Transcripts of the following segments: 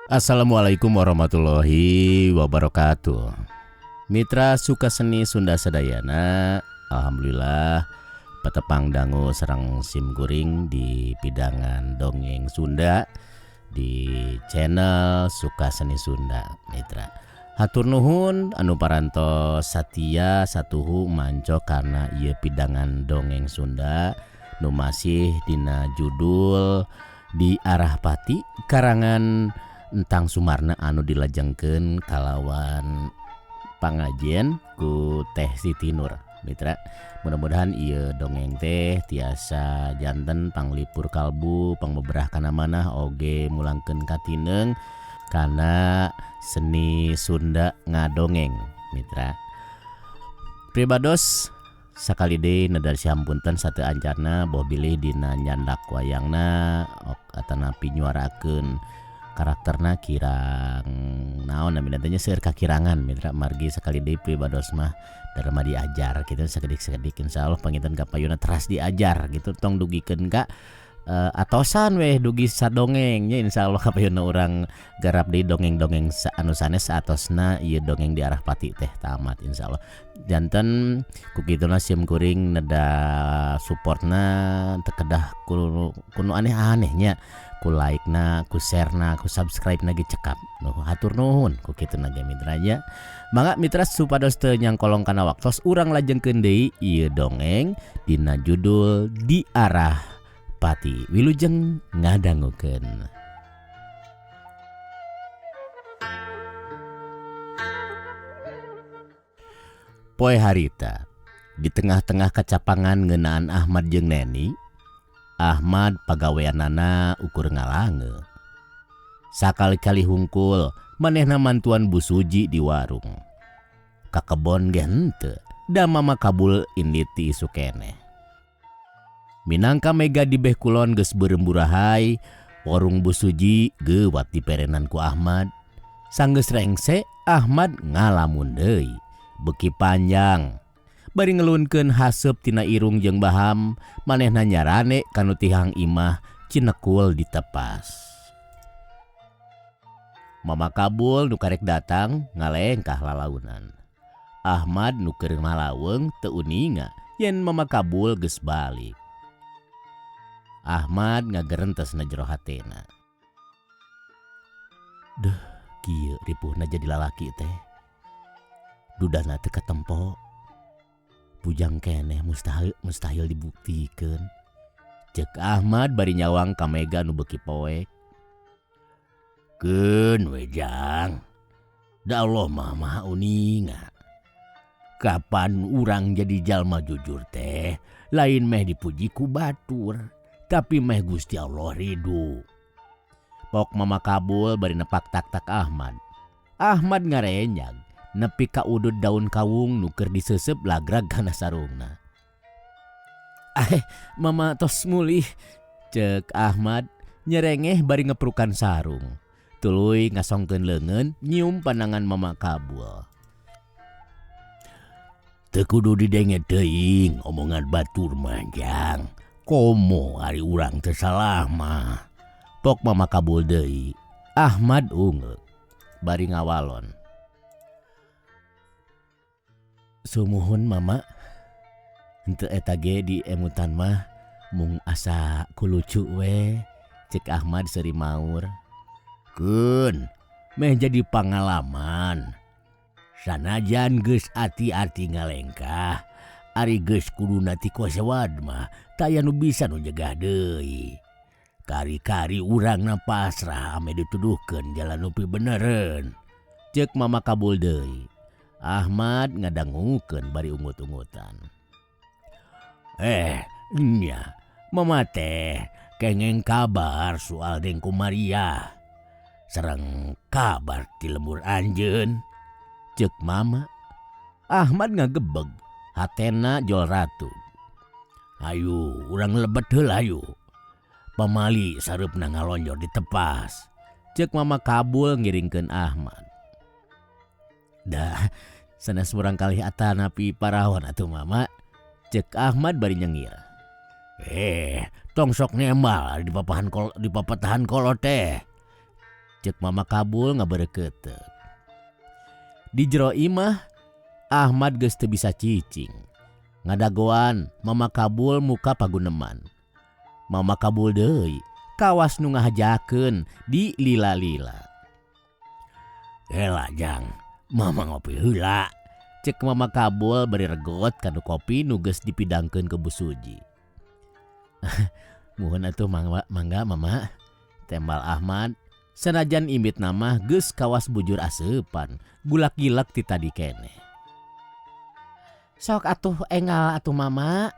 Assalamualaikum warahmatullahi wabarakatuh. Mitra suka seni Sunda Sadayana, alhamdulillah petepang dangu serang simkuring di pidangan dongeng Sunda di channel Suka Seni Sunda. Mitra hatur nuhun anu paranto Satya satuhu manco karena ieu pidangan dongeng Sunda nu masih dina judul Di Arah Pati karangan Entang Sumarna anu dilajengkeun kalawan pangajian ku Teh Siti Nur. Mitra mudah-mudahan ieu dongeng teh tiasa janten panglipur kalbu pangbeberah kana manah oge mulangkeun katineng kana seni Sunda ngadongeng. Mitra pribados sakali deui nedar sampunten sateu ancarna boh bilih dina nyandak wayangna atanapi nyuarakeun karakterna kirang naon namina teh seueur kakirangan mitra margi sakali deui pribados mah darma diajar kitu sakedik-sakedik insyaallah panginten ka payuna teras diajar gitu tong dugikeun ka atosan weh dugi sadongeng nya insyaallah ka payuna urang garap deui dongeng-dongeng anu sanes atosna ieu dongeng Di Arah Pati teh tamat insyaallah. Janten ku kituna sim kuring neda supportna teu kedah kuno aneh-anehnya ku like na, ku share na, ku subscribe na ge cekap. Hatur nuhun ku kituna ge mitra nya. Mangga mitra supados teu nyangkolong kana waktos urang lajengkeun deui ieu dongeng dina judul Di Arah Pati. Wilujeng ngadangukeun. Poe harita di tengah-tengah kacapangan ngeunaan Ahmad jeung Neni. Ahmad pagaweanana ukur ngalange. Sakali-kali hungkul manehna mantuan Bu Suji di warung. Ka kebon ge henteu, da mama kabul inditi isu keneh. Minangka mega di beh kulon geus beureum burahay, warung Bu Suji geuwat diperenan ku Ahmad. Sanggeus rengse Ahmad ngalamun deui, beki panjang. Bari ngelunkeun haseup tina irung jeung baham, manehna nyarane kanu tihang imah cinekul ditepas. Mama kabul nu karek datang ngalengkah lalaunan. Ahmad nu keur malaweung teu uninga yen mama kabul geus balik. Ahmad ngagerentesna jero hatena. Duh, kieu ripuhna jadi lalaki teh. Dudana teu katempo. Bujang keneh mustahil dibuktikeun. Cek Ahmad bari nyawang ka mega nu beuki poek. Keun we jang. Da Allah mah uninga. Kapan urang jadi jalma jujur teh lain meh dipuji ku batur, tapi meh Gusti Allah ridho. Pok mama kabul bari nepak tak-tak Ahmad. Ahmad ngarenyag nepi ka udud daun kawung nu keur diseuseup lagrag kana sarungna. Mama tos mulih, cek Ahmad nyerengeh bari ngeprukan sarung. Tuluy ngasongkeun leungeun nyium pandangan mama kabul. Teu kudu didenge teuing omongan batur manjang. Komo ari urang teu salah mah. Pok mama kabul deui. Ahmad ungeuk bari ngawalon. Sumuhun mama, henteu eta ge di emutan mah mung asa kulucu we, cek Ahmad seuri maur. Keun, meh jadi pangalaman. Sanajan geus ati-ati ngalengkah, ari geus kuduna ti kosewad mah taya nu bisa nu nyegah deui. Kari-kari urangna pasrah ame dituduhkeun jalan nu pibenereun, cek mama kabul deui. Ahmad ngadangukeun bari ungut-ungutan. Nya, mama teh kengeng kabar soal Dengku Maria. Sareng kabar ti lembur anjeun, cek mama. Ahmad ngagebeg, hatena jol ratu. Ayo, urang lebet heula ayo. Pamali sareupna ngalonjor ditepas, cek mama kabul ngiringkeun Ahmad. Dah, sanes urang kalih atanapi parawan atuh mama, cek Ahmad bari nyengir. Tong sok nembal di papatahan kolot teh, cek Mama Kabul ngaberekeuteuh. Di jero imah Ahmad geus teu bisa cicing. Ngadagoan Mama Kabul muka paguneman. Mama Kabul deui kawas nu ngahajakeun di lila-lila. Heula jang, mama ngopi heula. Cek Mama Kabul bari regot kanu kopi nu geus dipidangkeun ke Bu Suji. Muhun atuh mangga mama, tembal Ahmad. Sanajan imbit nama geus kawas bujur aseupan, gulak-gilak ti tadi keneh. Sok atuh engal atuh mama,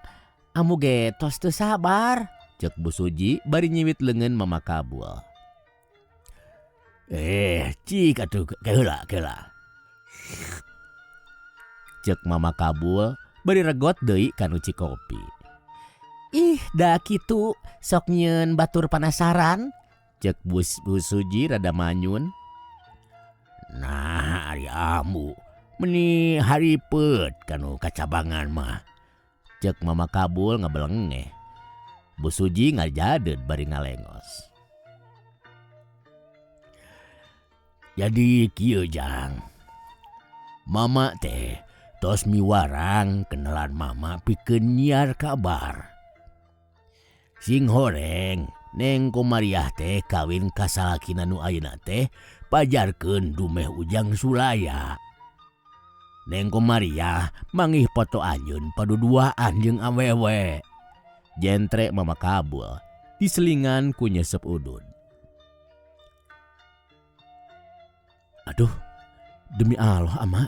amu ge tos teu sabar, cek Bu Suji bari nyiwit leungeun Mama Kabul. Cik atuh keula. Cek Mama Kabul bari regot deui kanu cikopi. Ih da kitu sok nyieun batur panasaran, cek Bu Suji rada manyun. Nah ari amu meni haripet kanu kacabangan mah, cek Mama Kabul ngabelengeh. Bu Suji ngajadeud bari ngalengos. Jadi kieu jang, mama teh tos miwarang kenalan mama pikeun nyiar kabar. Sing horeng Neng Komariah teh kawin ka salakina nu ayeuna teh pajarkeun dumeh Ujang Sulaya. Neng Komariah mangih poto anjeun paduduaan jeung awewe, jentre Mama Kabul diselingan ku nyesep udud. Aduh, demi Allah ama,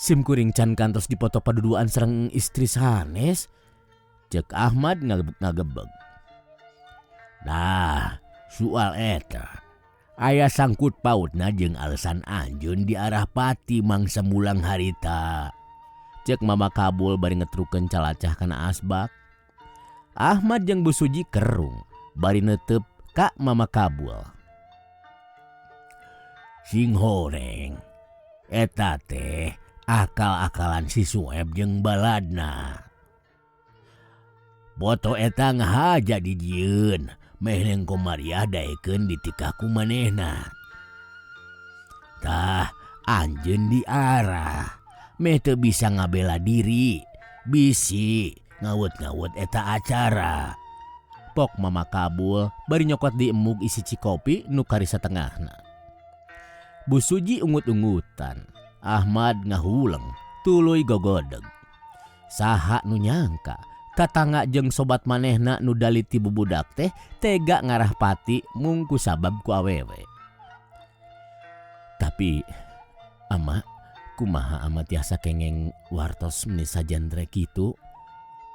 sim kuring can kantos dipoto paduduaan sareng istri sanes, cek Ahmad ngagebeg. Nah, soal eta aya sangkut pautna jeung alesan anjeun di arah pati mangsa mulang harita, cek Mama Kabul bari ngetrukeun calacah kana asbak. Ahmad jeung Bu Suji kerung bari neuteup ka Mama Kabul. Sing horeng eta teh akal-akalan si Sueb jeung baladna. Boto eta ngahaja di dieun meh Neng Komariah daekeun ditikahku manehna. Tah anjeun diarah meh teu bisa ngabela diri, bisi ngawut-ngawut eta acara. Pok Mama Kabul bari nyokot di emug isi cikopi nu kari satengahna. Bu Suji ungut-ungutan, Ahmad ngahuleng tuluy gogodeg. Saha nu nyangka tatangga jeung sobat manehna nu daliti bubudak teh tega ngarah pati mungku sabab ku awewe. Tapi ama, kumaha ama tiasa kengeng wartos meni sajentre kitu?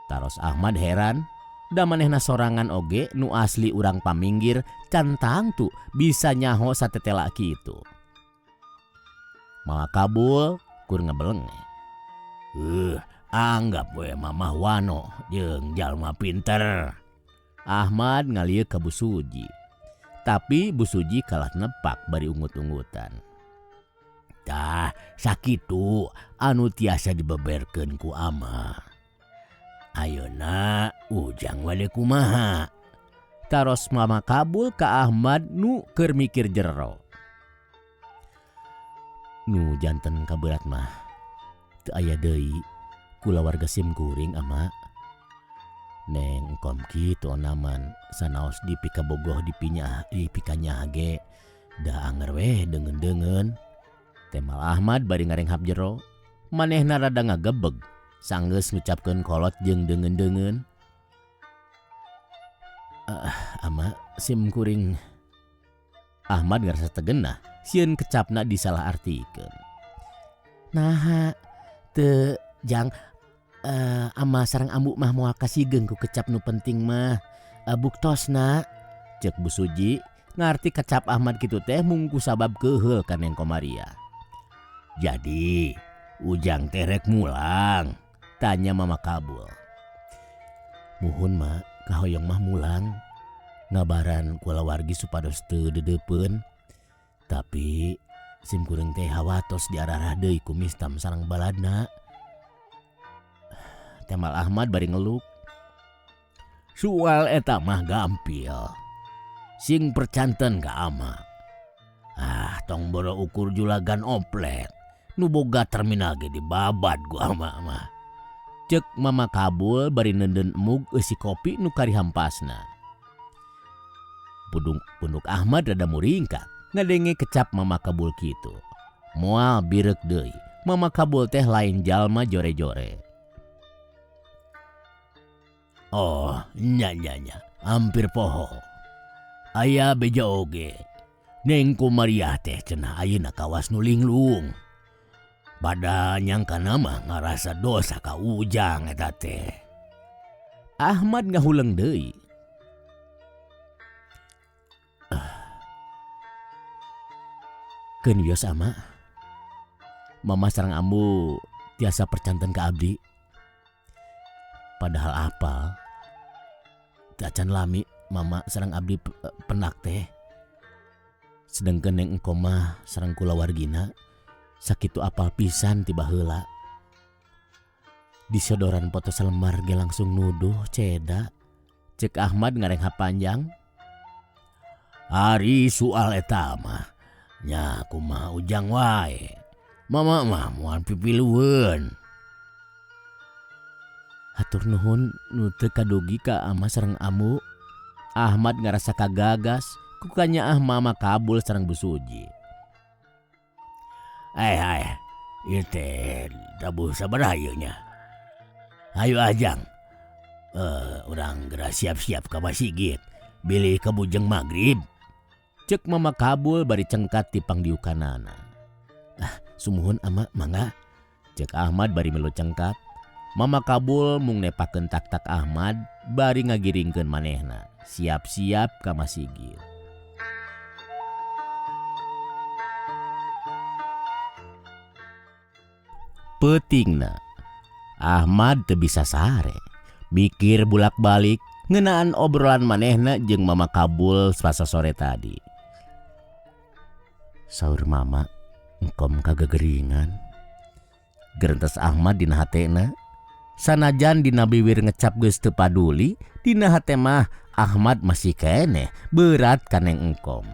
Taros Ahmad heran, da manehna sorangan oge nu asli urang paminggir cantang tu bisa nyaho satetela kitu. Mama Kabul kur ngebelengeh. Anggap we Mamah Wano jeung jalma pinter. Ahmad ngalieu ka Bu Suji. Tapi Bu Suji kalah nepak bari ungut-ungutan. Tah sakitu anu tiasa dibeberkeun ku ama. Ayeuna Ujang wade kumaha? Taros Mama Kabul ka Ahmad nu keur mikir jero. Nu janten kaberat mah teu aya deui kula warga sim kuring ama. Neng kom kitu onaman sanaos dipika bogoh dipikanya ge da anger we deungeun-deungeun. Temal Ahmad bari ngarenghap jero, manehna rada ngagebeg sanggeus ngucapkeun kolot jeung deungeun-deungeun. Ama sim kuring. Ahmad ngarasa tegenah sieun kecapna disalah artikeun. Nah, teu jang ama sareng ambu mah moal kasigeun ku kecap nu penting mah. Buktosna, cek Bu Suji ngarti kecap Ahmad kitu teh mungku sabab keheul ka Neng Komariah. Jadi Ujang teh rek mulang, tanya Mama Kabul. Muhun mah kahoyong mah mulang. Ngabaran kula wargi supados teu dedeupeun. Tapi sim kuring teh hawatos diararah deui ku mistam sareng baladna. Temal Ahmad bari ngeluk. Soal eta mah gampil. Sing percanten ka ama. Tong boro ukur julagan oplet. Nu boga terminal ge dibabat gua mah. Cek Mama Kabul bari nenden emug eusi kopi nu karihampasna. Punduk Ahmad rada muringkak ngadenge kecap Mama Kabul kitu. Moal birek deui. Mama Kabul teh lain jalma jore-jore. Oh, nya. Hampir poho. Aya beja oge. Neng Komariah teh cenah ayeuna kawas nu linglung. Bada nyangkana mah ngarasa dosa ka Ujang eta teh. Ahmad ngahuleng deui. Keun wios ama. Mama sareng ambu tiasa percanten ka abdi. Padahal apal acan lami mama sareng abdi penak teh. Sedengkeun neng engko mah sareng kulawargina sakitu apal pisan tiba heula. Disodoran foto selembar ge langsung nuduh ceda. Cek Ahmad ngareng panjang. Ari soal eta mah nya kumaha Ujang wae. Mama mah moal pipilueun. Hatur nuhun nu teu kadugi ka ama sareng amu. Ahmad ngarasa kagagas kukanya Mama Kabul sareng Bu Suji. Ieu teh tabuh sabaraha ieu nya. Hayu Ajang. Urang geura siap-siap ka masigit. Bilih ka bujeng magrib. Cek Mama Kabul bari cengkat ti pangdiukanana. Sumuhun ama mangga. Cek Ahmad bari melu cengkat. Mama Kabul mung nepakeun tak-tak Ahmad bari ngagiringkeun manehna. Siap-siap ka masigit. Peutingna Ahmad teu bisa sare. Mikir bulak-balik ngeunaan obrolan manehna jeung Mama Kabul selasa sore tadi. Saur Mama, engkom kagegeringan. Gerentes Ahmad dina hatena. Sanajan dina bibir ngecap geus teu paduli, dina hate mah Ahmad masih keneh berat kaneng engkom.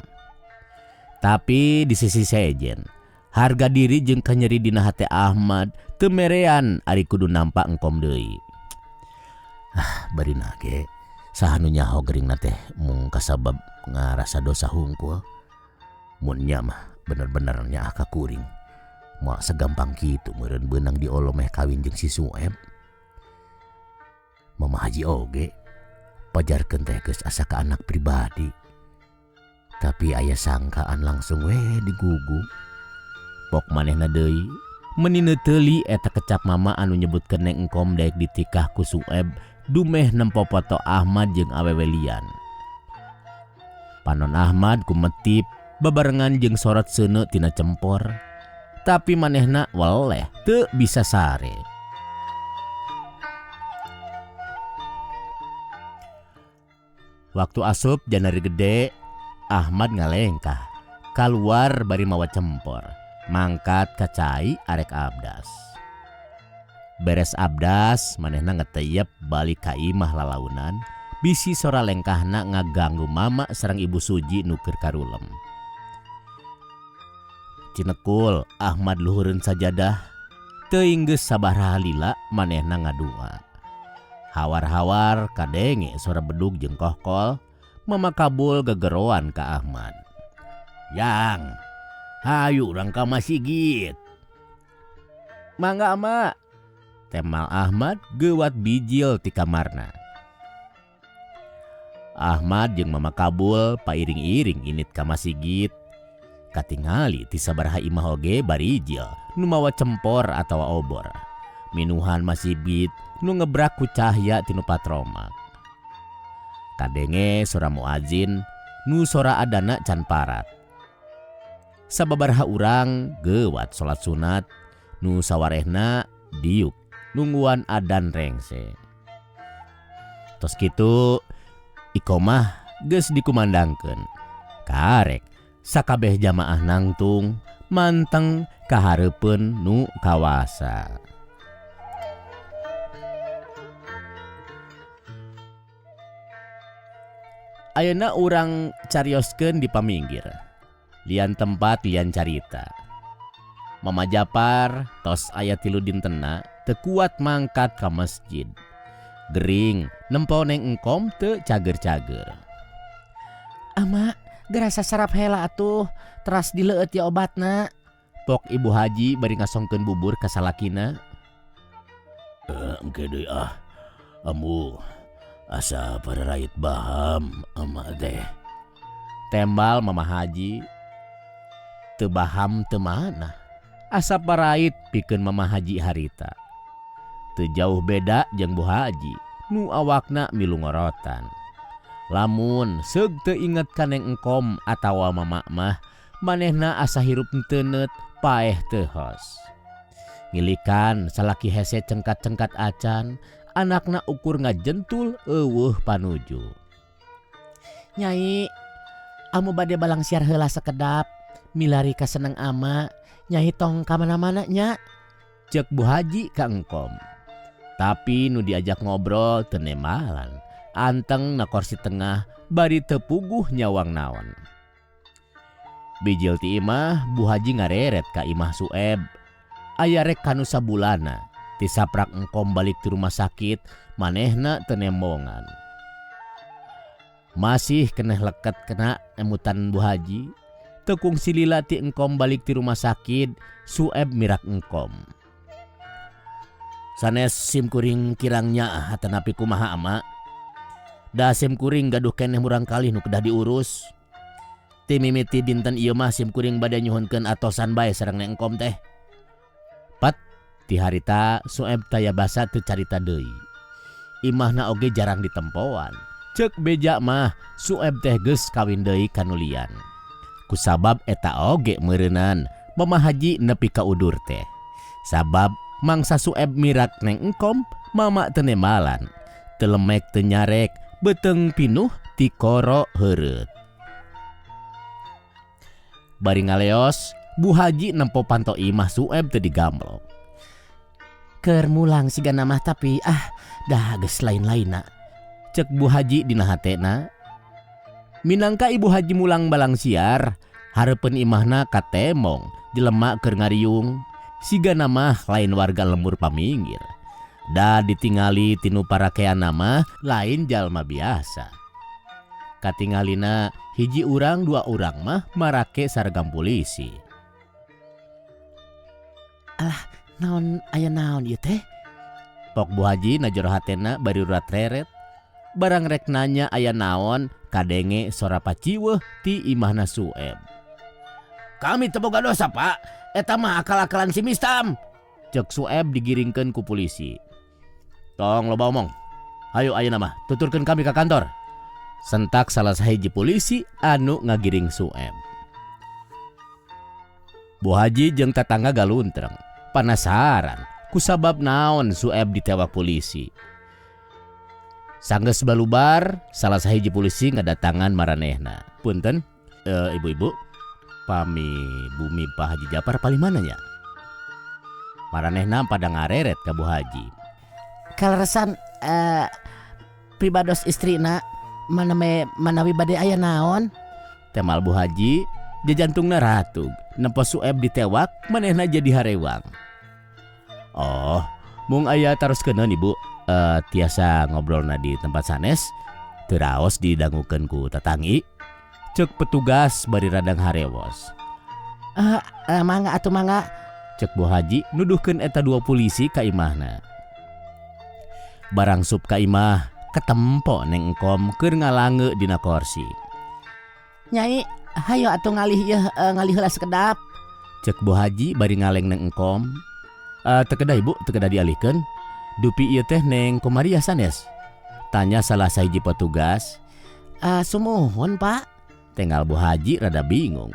Tapi di sisi sejen, harga diri jeung kanyeri dina hate Ahmad teu merean ari kudu nampak engkom deui. Barina ge saha nu nyaho geuringna teh mung kasabab ngarasa dosa hungkul. Mun nya mah bener-bener nya ka kuring. Moal segampang kitu meureun beunang diolo meh kawin jeung si Sueb. Mama Haji oge pajarkeun teh geus asa ka anak pribadi. Tapi aya sangkaan langsung digugu. Pok manehna deui meuni teuli eta kecap Mama anu nyebutkeun neng engkom daek ditikah ku Sueb dumeh nempo foto Ahmad jeung awewe lian. Panon Ahmad kumetip babarengan jeung sorot seuneu tina cempor. Tapi manehna weleh teu bisa sare. Waktu asup janari gede, Ahmad ngalengkah kaluar bari mawa cempor, mangkat ka cai arek abdas. Beres abdas, manehna ngeteyep balik ka imah lalaunan, bisi sora lengkahna ngaganggu Mama sareng Ibu Suji nu keur karulem. Cinekul Ahmad luhureun sajadah, teuing geus sabaraha lila manehna ngadua. Hawar-hawar kadenge suara bedug jeung kohkol. Mama Kabul gegeroan ka Ahmad. Yang, hayu urang ka masigit. Mangga ama. Temal Ahmad geuwat bijil ti kamarna. Ahmad jeung Mama Kabul pairing-iring init ka masigit. Katingali ti sabaraha imah oge barijil nu mawa cempor atawa obor. Minuhan masibit nu ngebrak ku cahya tinu patromak. Kadenge sora muadzin nu sora adana can parat. Sababaraha urang geuwat salat sunat nu sawarehna diuk nungguan adan rengse. Tos kitu iqomah geus dikumandangkeun. Karek sakabeh jamaah nangtung manteng kahareupeun nu kawasa. Ayeuna urang carioskeun di paminggir. lian tempat lian carita. Mama Japar tos aya 3 dintena teu kuat mangkat ka masjid. Gering nempo neng engkom teu cager-cager. Ama, gerasa sarap hela atuh, teras dileueut ya obatna. Pok Ibu Haji bari ngasongkeun bubur ka salakina. Engke deui amu asa para rakyat baham ama teh. Tembal Mama Haji. Teu baham teu mana. Asa parait pikeun Mama Haji harita. Teu jauh beda jeung Bu Haji nu awakna milu ngorotan. Lamun seug teu inget kaneng engkom atawa mama mah manehna asa hirup teuneut paeh teu hos. Ngilikan salaki hese cengkat-cengkat acan, anakna ukur ngajentul eueuh panuju. Nyai, amu bade balang siar heula sakedap, milari ka seneng ama, Nyai tong ka mana-mana nya. Cek Bu Haji ka engkom. Tapi nu diajak ngobrol teu nemalan, anteng na kursi tengah bari teu puguh nyawang naon. Bijil ti imah Bu Haji ngareret ka imah Sueb. Aya rek kanu sabulana ti saprak engkom balik ti rumah sakit manehna teu nembongan. Masih keneh leket kena emutan Bu Haji. Tekung silila ti engkom balik ti rumah sakit, Sueb mirak engkom. Sanes sim kuring kirangnya hatanapi kumaha ama. Da sim kuring gaduh keneh murang kalih nu kedah diurus. Ti mimiti dinten ieu mah sim kuring bade nyuhunkeun atosan bae sareng engkom teh. Pat ti harita Sueb taya basa teu carita deui. Imahna oge jarang ditempoan. Cek beja mah Sueb teh geus kawin deui kanulian. Kusabab eta oge meureunan Mama Haji nepi ka udur teh. Sabab mangsa Sueb mirak neng engkom mama teu nemalan. Teu lemek teu nyarek beteung pinuh ti koro heureut. Bari ngaleos Bu Haji nempo panto imah Sueb teu digamblok. Keur mulang sigana mah tapi dah geus lain-lainna. Cek Bu Haji dina hatena. Minangka Ibu Haji mulang balang siar, hareupeun imahna katemong jelema keur ngariung, sigana mah lain warga lembur paminggir. Da ditingali tinu parakeana mah lain jalma biasa. Katingalina hiji urang 2 urang mah marake saragam polisi. Alah, naon aya naon ieu teh? Pok Bu Haji na jero hatena bari urat reret. Barang rek nanya aya naon, kadenge sora paciweuh ti imahna Sueb. Kami teu boga dosa, Pak. Eta mah akal-akalan si Mistam. Cek Sueb digiringkeun ku polisi. Tong loba omong. Hayu ayeuna mah tuturkeun kami ka kantor. Sentak salah sahiji polisi anu ngagiring Sueb. Bu Haji jeung tetangga galuntreng, panasaran kusabab naon Sueb ditewak polisi. Sanggeus balubar, salah sahiji polisi ngadatangan maranehna. Punten, ibu-ibu, pami bumi Pak Haji Japar paling mana ya? Maranehna pada ngareret ka Bu Haji. Kaleresan pribados istrina manawi bade aya naon? Temal Bu Haji, jajantungna ratug. Nempo Sueb ditewak, manehna jadi harewang. Oh, mung aya taroskeun ibu. Tiasa ngobrolna di tempat sanes, teu raos didangukeun ku tatangi. Cek petugas bari radang harewos. Mangga atuh mangga. Cek Bu Haji nuduhkeun eta 2 polisi ka imahna. Barang sup ka imah ketempo neng engkom keur ngalange dina kursi. Nyai, hayo atuh ngalih yeuh ngalih heula sakedap. Cek Bu Haji bari ngaleng neng engkom. Teu kedah ibu, teu kedah dialihkeun. Dupi ieu teh neng Komaria sanes? Tanya salah sahiji petugas. Sumuhun Pak. Tenggal Bu Haji rada bingung.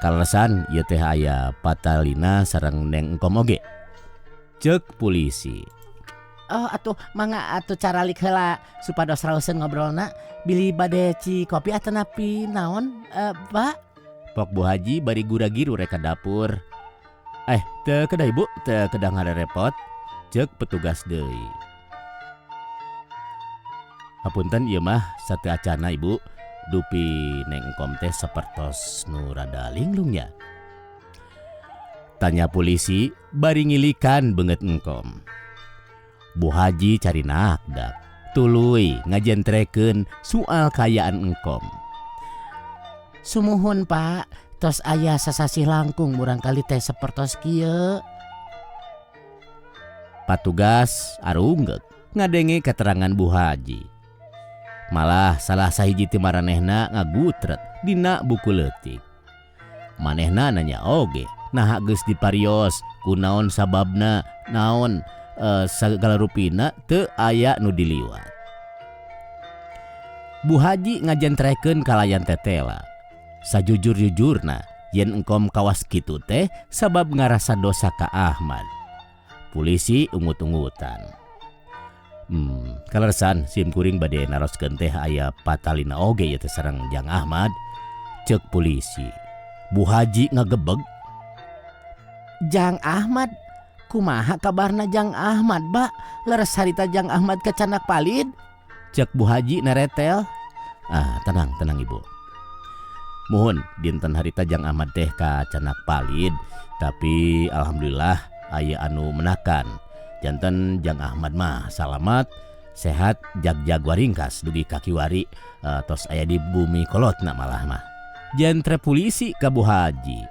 Kaleresan ieu teh aya patalina sareng neng engkom oge. Cek polisi. Oh atuh mangga atuh caralik heula supados raoseun ngobrolna. Bili bade ci kopi atanapi naon Pak? Pok Bu Haji bari gura-giru rek ka dapur. Teu kedah ibu, teu kedah ngarepot. Cek petugas deui. Hapunten ieu mah sateu acana ibu, dupi Neng Engkom teh sapertos nu rada linglungnya. Tanya polisi bari ngilikan banget Engkom. Bu Haji cari nakdak, tuluy ngajentrekeun soal kayaan Engkom. Sumuhun Pak, tos aya sasasih langkung murangkali teh sapertos kieu. Patugas arunggek ngadenge keterangan Bu Haji. Malah salah sahiji ti maranehna ngagutret dina buku leutik. Manehna nanya oge, nah geus diparios kunaon sababna naon sagala rupina teu aya nu diliwat. Bu Haji ngajentrekeun kalayan tetela. Sajujur-jujurna yen Engkom kawas kitu teh sabab ngarasa dosa ka Ahmad. Polisi ungut-ungutan. Kalersan sim kuring bade naroskeun teh aya patalina oge ieu teh sareng Jang Ahmad. Cek polisi. Bu Haji ngagebeg. Jang Ahmad, kumaha kabarna Jang Ahmad, Ba? Leres harita Jang Ahmad kecanak palid? Cek Bu Haji naretel. Tenang Ibu. Mohon dinten harita Jang Ahmad teh kacanak palid, tapi alhamdulillah aya anu menakan. Janten Jang Ahmad mah salamat, sehat, jag-jag waringkas dugi kaki wari, tos aya di bumi kolotna malah mah. Jentre polisi ka Bu Haji.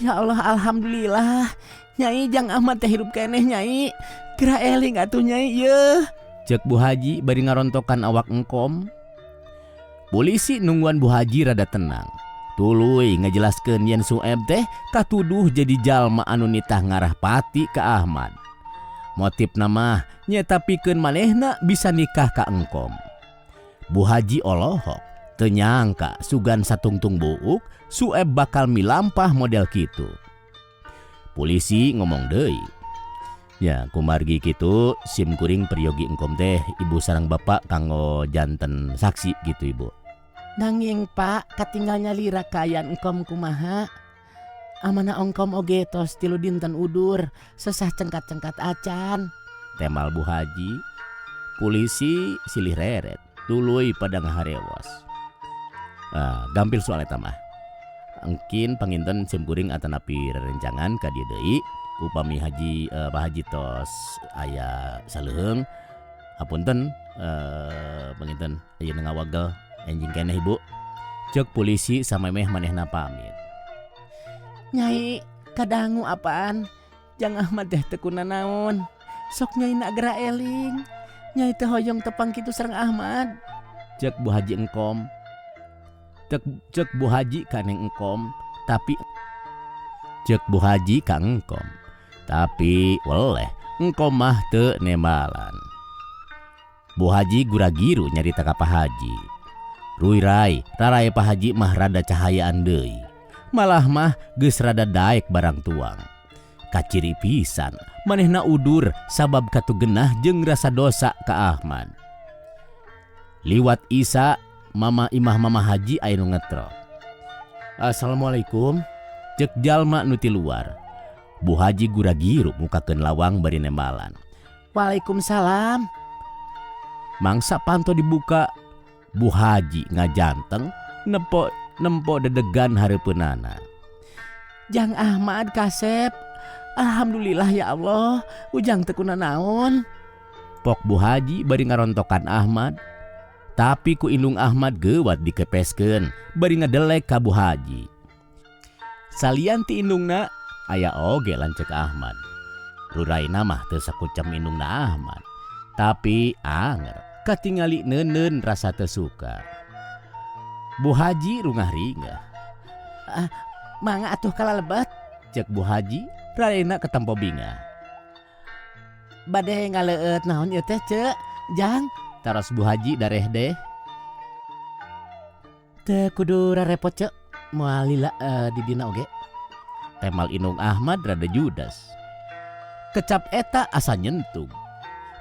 Ya Allah, alhamdulillah. Nyai Jang Ahmad teh hirup keneh Nyai. Kira eling atuh Nyai yeuh. Cek Bu Haji bari ngarontokan awak Engkom. Polisi nungguan Bu Haji rada tenang. Tuluy ngajelaskeun yen Sueb teh katuduh jadi jalma anu nitah ngarah pati ka Ahmad. Motifna mah nyeta pikeun manehna bisa nikah ka Engkom. Bu Haji olohok teu nyangka sugan satungtung buuk Sueb bakal milampah model kitu. Polisi ngomong deui. Ya kumargi kitu sim kuring peryogi Engkom teh ibu sareng bapak kanggo janten saksi gitu Ibu. Nanging Pak, katinggalnya lira kayan Engkom kumaha. Amana Engkom oge tos 3 dinten udur, sesah cengkat-cengkat acan. Temal Bu Haji. Polisi silih reret, tuluy pada ngaharewos. Gampil soal eta mah. Engkin panginten sim kuring atanapi rerencangan ka dieu deui, upami Pak Haji tos aya saleuheung. Hapunten panginten aya ngawagel enjing keneh Ibu. Cek polisi samemeh manehna pamit. Nyai, kadangu apaan? Jang Ahmad teh teu naon. Sok Nyai nak gera eling. Nyai teh hoyong tepang kitu sareng Ahmad. Cek Bu Haji Engkom. Cek Bu Haji ka Neng Engkom, tapi cek Bu Haji ka Engkom. Tapi weleh Engkom mah teu nembalan. Bu Haji gura-giru nyarita ka Pak Haji. Ruirai, rarai Pak Haji mah rada cahayaan deui. Malah mah geus rada daek barang tuang. Kaciri pisan, manehna udur sabab katugenah jeung rasa dosa ka Ahmad. Liwat Isa, Mama Haji aya nu ngetro. Assalamualaikum. Cek jalma nu ti luar. Bu Haji gura-giru mukakeun lawang bari nembalan. Waalaikumsalam. Mangsa panto dibuka, Bu Haji ngajanteng nempo dedegan hareupeunana. Jang Ahmad kasep. Alhamdulillah ya Allah, ujang teu kuna naon. Pok Bu Haji bari ngarontokan Ahmad. Tapi ku indung Ahmad geuwat dikepeskeun bari ngadelek ka Bu Haji. Salian ti indungna aya oge lancek Ahmad. Ruraina mah teu sakucem indungna Ahmad. Tapi anger katingali neuneun rasa teu suka. Bu Haji rungah-ringah. Mangga atuh kalalebat, cek Bu Haji, raina ketempo bingah. Bade ngaleueut naon ieu teh, Cek? Jang, taros Bu Haji dareh deh. Teu kudu rarepot, Cek. Moal lila di dina oge. Temal indung Ahmad rada judes. Kecap eta asa nyentung.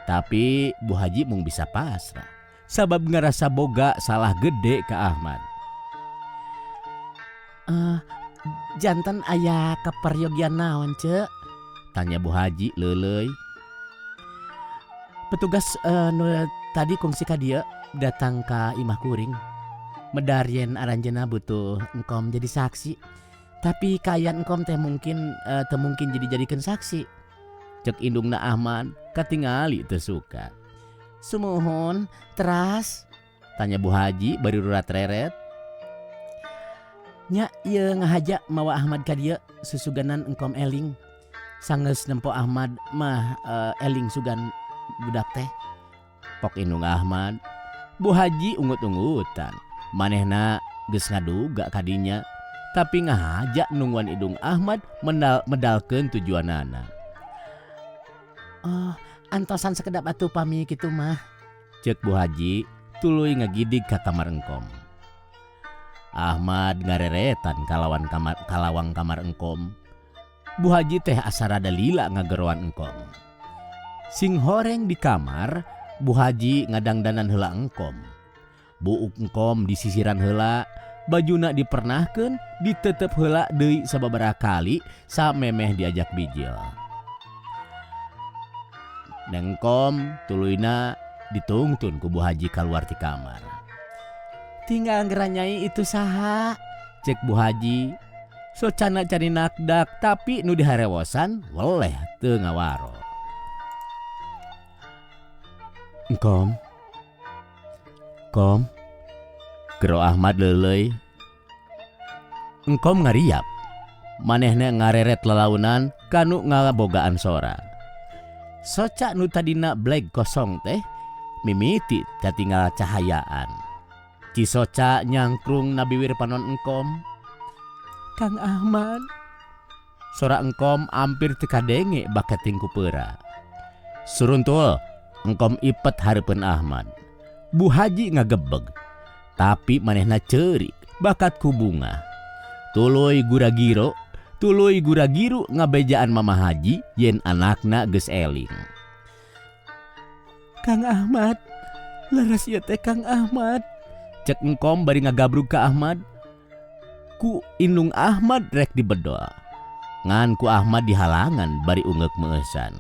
Tapi Bu Haji mung bisa pasrah. Sabab ngerasa boga salah gede ke Ahmad. Janten aya keperyogian naon, Cek? Tanya Bu Haji leuleuy. Petugas tadi kongsi ka dieu datang ka imah kuring. Medar yen aranjeuna butuh engkom jadi saksi. Tapi kayan engkom teh mungkin jadi-jadikeun saksi. Cek indungna Ahmad katingali teu suka. Sumuhun, teras? Tanya Bu Haji bari rurat reret. Nya ieu ngahaja mawa Ahmad ka dieu susuganan engkom eling. Sangeus nempo Ahmad mah eling sugan budak teh. Pok indung Ahmad. Bu Haji ungut-ungutan. Manehna geus ngaduga kadinya. Tapi ngahaja nungguan indung Ahmad medalkeun tujuanana. Oh, antosan sekedap atuh pami kitu mah. Cek Bu Haji tuluy ngagidig ka kamar engkom. Ahmad ngareretan kalawang kamar engkom. Bu Haji teh asa rada lila ngageroan engkom. Sing horeng di kamar, Bu Haji ngadangdanan heula engkom. Bu engkom di sisiran heula, bajuna dipernahkeun, ditetep heula deui sababaraha kali samemeh diajak bijil. Nengkom tuluyna ditungtun ku Bu Haji kaluar ti kamar. Tinggal ngeranyai itu saha? Cek Bu Haji. Socana cari nakdak tapi nu diharewosan weleh teu ngawaro. Engkom. Kom. Gero Ahmad leuleuy. Engkom ngariap. Manehna ngareret lelaunan kanu ngabogaan sora. Soca nu tadina bleg kosong teh mimiti katinggal cahayaan. Cisoca nyangkrung nabiwir panon engkom. Kang Ahmad. Sora engkom hampir teu kadenge baketing ku peura. Suruntul engkom ipet hareupeun Ahmad. Bu Haji ngagebeg. Tapi manehna ceurik bakat ku bunga. Tuluy gura-giru ngabejaan Mama Haji yen anakna geus eling. Kang Ahmad, leres ieu teh Kang Ahmad. Cek engkom bari ngagabrug ka Ahmad. Ku indung Ahmad rek dibedol. Ngan ku Ahmad dihalangan bari ungek meuesan.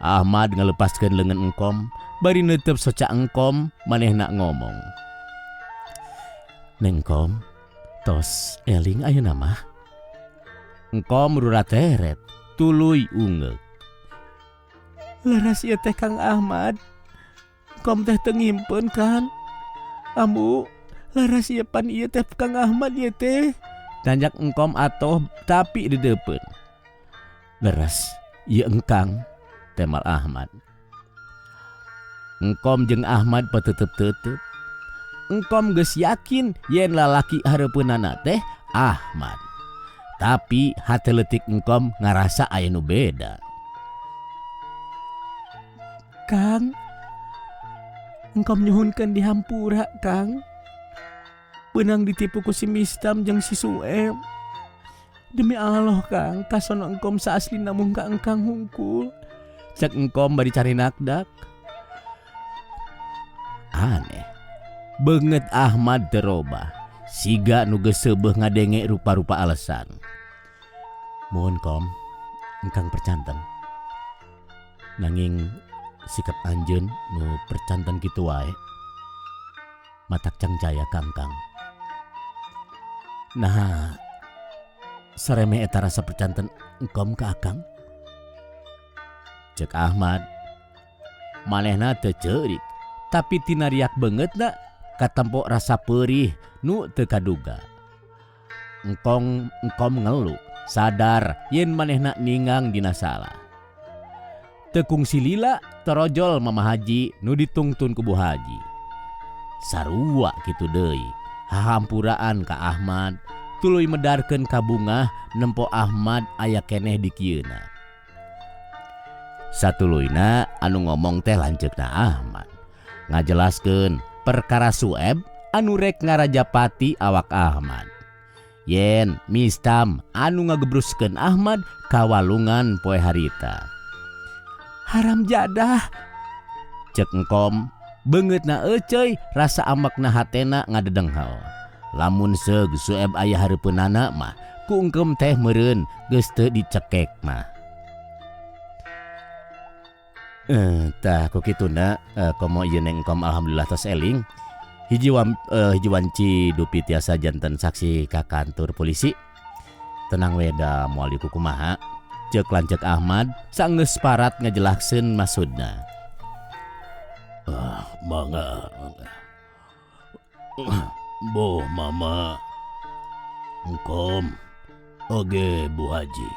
Ahmad ngalepaskeun leungeun engkom bari neuteup soca engkom manehna ngomong. Nengkom, tos eling ayeuna mah. Engkom rurat teret, tuluy ungek. Leres ieu teh Kang Ahmad. Engkom teh teu ngimpen kan? Ambu, leres ieu pan ieu teh Kang Ahmad ieu teh. Tanjak engkom atoh tapi dideupeun. Leres ieu engkang, temal Ahmad. Engkom jeung Ahmad pateuteub-teuteub. Engkom geus yakin yen lalaki hareupeunana teh Ahmad. Tapi hate leutik engkom ngarasa aya nu beda. Kang, engkom nyuhunkeun di hampura Kang. Beunang ditipu ku si Mistam jeung si Suem. Demi Allah Kang, kasono engkom saaslina mung ka engkang hungkul. Cek engkom bari cari nakdak. Aneh. Beungeut Ahmad terobah. Siga nu geus seubeuh ngadenge rupa-rupa alesan. Mohon kom, engkang percanten. Nanging sikap anjeun nu percanten kitu wae. Matak cangcaya Kangkang. Nah, sareme eta rasa percanten engkom ka akang? Cek Ahmad. Manehna teu ceurik, tapi tinariak beungeutna katempo rasa peurih nu teu kaduga. Engkom ngeluh, sadar yen manehna ningang dina salah. Teu kungsi lila torojol Mama Haji nu ditungtun ku Bu Haji. Sarua kitu deui, hahampuraan ka Ahmad, tuluy medarkeun ka Bunga nempo Ahmad aya keneh di kieuna. Satuluyna anu ngomong teh lanceukna Ahmad. Ngajelaskeun perkara Sueb anu rek ngarajapati awak Ahmad. Yen Mistam anu ngagebruskeun Ahmad ka walungan poe harita. Haram jadah. Cek engkom beungeutna euceuy rasa ambakna hatena ngadedenghel. Lamun seug Sueb aya hareupeunana mah ku engkem teh meureun geus teu dicekek mah. Tah ku kituna komo ieu neng engkom alhamdulillah tos eling. Hiji wanci dupi tiasa janten saksi ka kantor polisi. Tenang weda moal di kumaha. Ceuk lanceuk Ahmad saenggeus parat ngajelaskeun maksudna. Mangga. Boh mama. Engkom. Oge Bu Haji.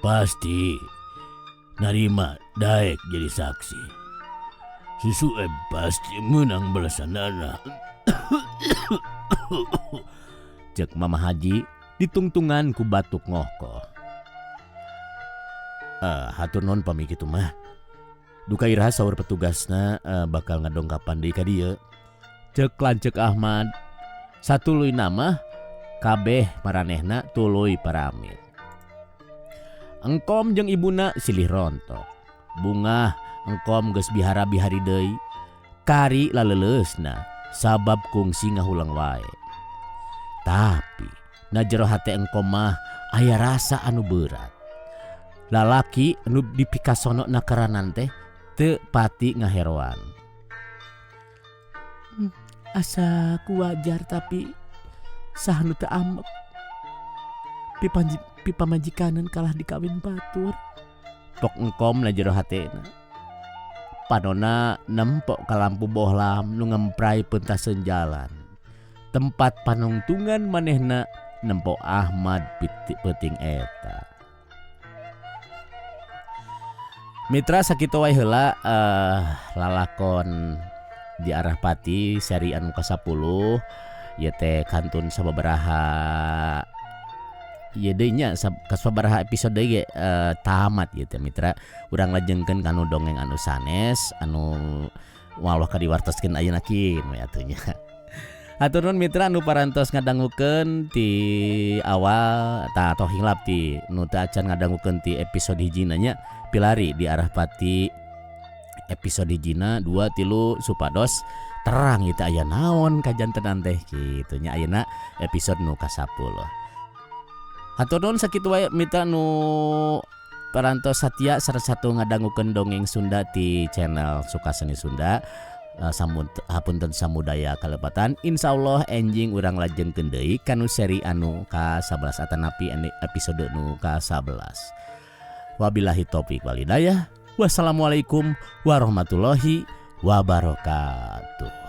Pasti narima daek jadi saksi. Si Sueb pasti menang balasanana. Cek Mama Haji ditungtungan ku batuk ngoko. Hatur non pami kitu mah. Duka iraha saur petugasna bakal ngadongkapan deui ka dieu. Cek lanceuk Ahmad. Satuluy nama kabeh maranehna tuluy paramit. Engkom jeung ibuna silih rontok. Bunga engkom geus bihara-bihari deui. Kari laleleusna sabab kungsi ngahulang wae. Tapi na jero hate engkom mah aya rasa anu berat. Lalaki anu dipikasono nakaranan teh teu pati ngaheroan. Asa ku wajar tapi sah nu teu amek. Pipa majikanan kalah dikawin batur. Pok engkom na jero hatena. Panona nempok ka lampu bohlam nu ngemprai peuntaseun jalan. Tempat panungtungan manehna nempok Ahmad peuting eta. Mitra sakitu wae heula lalakon di arah Pati seri anu ke-10 ieu teh kantun sababaraha ieu deui nya sababaraha episode ge tamat ieu teh mitra. Urang lajengkeun kanu dongeng anu sanes anu wallah kadiwartoskeun ayeuna kieu atuh nya. Hatur nuhun mitra anu parantos ngadangukeun ti awal atau hinglap ti nu teu acan ngadangukeun ti episode hijina nya pilari di arah Pati episode hijina 2 3 supados terang ieu teh aya naon kajantenan teh kitu nya ayeuna episode nu ka-10. Hatur nuhun sakitu wae mitra nu parantos satia saresatu ngadangukeun dongeng Sunda ti channel Sukaseni Sunda. Hapunten samudaya kalepatan insyaallah enjing urang lajengkeun deui kanu seri anu ka-11 atanapi episode nu ka-11. Wabillahi taufik wal hidayah. Wassalamualaikum warahmatullahi wabarakatuh.